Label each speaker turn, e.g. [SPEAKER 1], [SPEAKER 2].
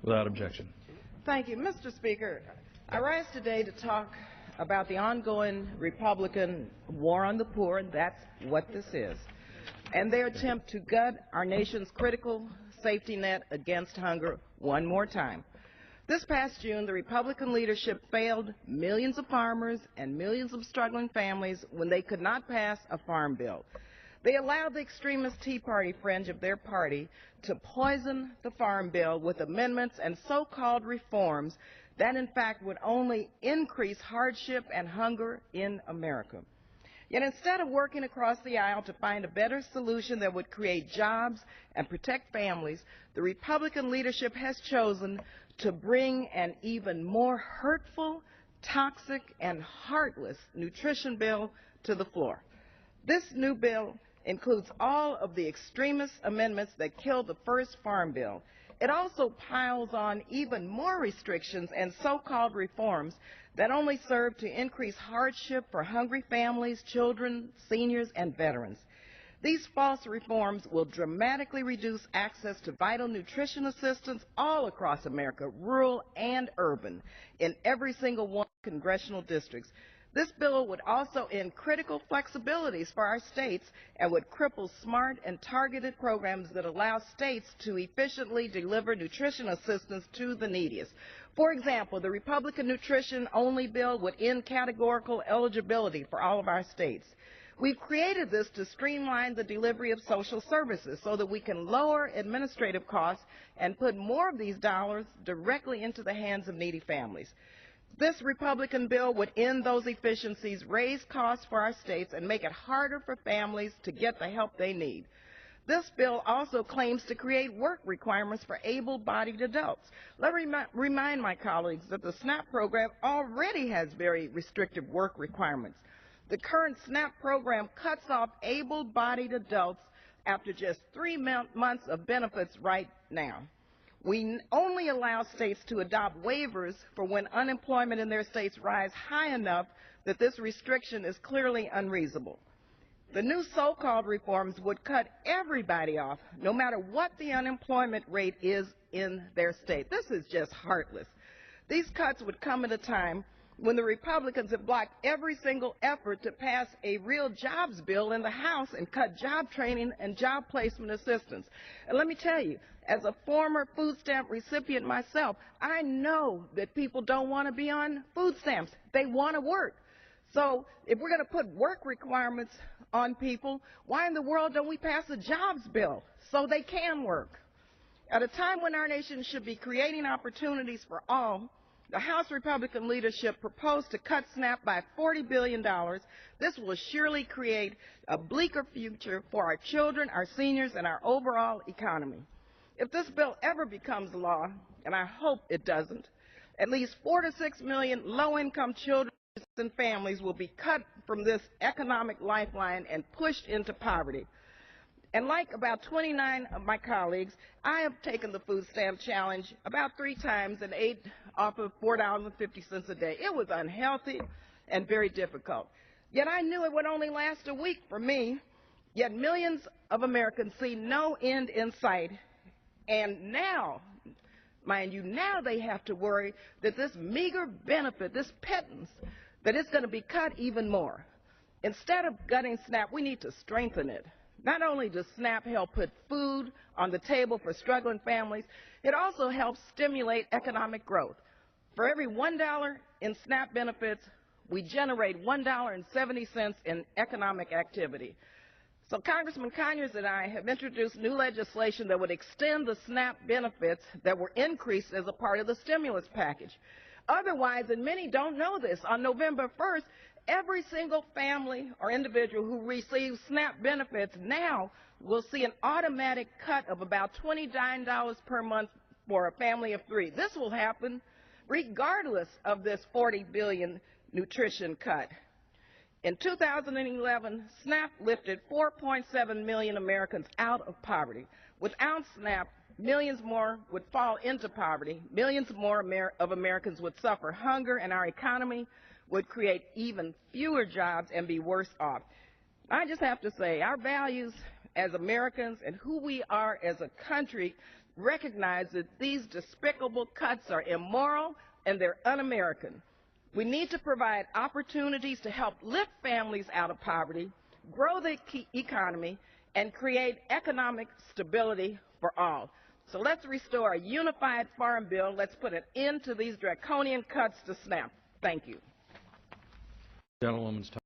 [SPEAKER 1] Without objection.
[SPEAKER 2] Thank you, Mr. Speaker. I rise today to talk about the ongoing Republican war on the poor, and that's what this is, and their attempt to gut our nation's critical safety net against hunger one more time. This past June, the Republican leadership failed millions of farmers and millions of struggling families when they could not pass a farm bill. They allowed the extremist Tea Party fringe of their party to poison the farm bill with amendments and so-called reforms that in fact would only increase hardship and hunger in America. Yet instead of working across the aisle to find a better solution that would create jobs and protect families, the Republican leadership has chosen to bring an even more hurtful, toxic, and heartless nutrition bill to the floor. This new bill includes all of the extremist amendments that killed the first farm bill. It also piles on even more restrictions and so-called reforms that only serve to increase hardship for hungry families, children, seniors, and veterans. These false reforms will dramatically reduce access to vital nutrition assistance all across America, rural and urban, in every single one of the congressional districts. This bill would also end critical flexibilities for our states and would cripple smart and targeted programs that allow states to efficiently deliver nutrition assistance to the neediest. For example, the Republican nutrition-only bill would end categorical eligibility for all of our states. We've created this to streamline the delivery of social services so that we can lower administrative costs and put more of these dollars directly into the hands of needy families. This Republican bill would end those efficiencies, raise costs for our states, and make it harder for families to get the help they need. This bill also claims to create work requirements for able-bodied adults. Let me remind my colleagues that the SNAP program already has very restrictive work requirements. The current SNAP program cuts off able-bodied adults after just 3 months of benefits right now. We only allow states to adopt waivers for when unemployment in their states rise high enough that this restriction is clearly unreasonable. The new so-called reforms would cut everybody off, no matter what the unemployment rate is in their state. This is just heartless. These cuts would come at a time when the Republicans have blocked every single effort to pass a real jobs bill in the House and cut job training and job placement assistance. And let me tell you, as a former food stamp recipient myself, I know that people don't want to be on food stamps. They want to work. So if we're going to put work requirements on people, why in the world don't we pass a jobs bill so they can work? At a time when our nation should be creating opportunities for all, the House Republican leadership proposed to cut SNAP by $40 billion. This will surely create a bleaker future for our children, our seniors, and our overall economy. If this bill ever becomes law, and I hope it doesn't, at least 4 to 6 million low-income children and families will be cut from this economic lifeline and pushed into poverty. And like about 29 of my colleagues, I have taken the food stamp challenge about 3 times and ate off of $4.50 a day. It was unhealthy and very difficult. Yet I knew it would only last a week for me. Yet millions of Americans see no end in sight. And now, mind you, now they have to worry that this meager benefit, this pittance, that it's going to be cut even more. Instead of gutting SNAP, we need to strengthen it. Not only does SNAP help put food on the table for struggling families, it also helps stimulate economic growth. For every $1 in SNAP benefits, we generate $1.70 in economic activity. So Congressman Conyers and I have introduced new legislation that would extend the SNAP benefits that were increased as a part of the stimulus package. Otherwise, and many don't know this, on November 1st, every single family or individual who receives SNAP benefits now will see an automatic cut of about $29 per month for a family of 3. This will happen regardless of this $40 billion nutrition cut. In 2011, SNAP lifted 4.7 million Americans out of poverty. Without SNAP, millions more would fall into poverty, millions more of Americans would suffer hunger, and our economy would create even fewer jobs and be worse off. I just have to say, our values as Americans and who we are as a country recognize that these despicable cuts are immoral and they're un-American. We need to provide opportunities to help lift families out of poverty, grow the economy, and create economic stability for all. So let's restore a unified farm bill. Let's put an end to these draconian cuts to SNAP. Thank you.
[SPEAKER 1] Gentlewoman's time.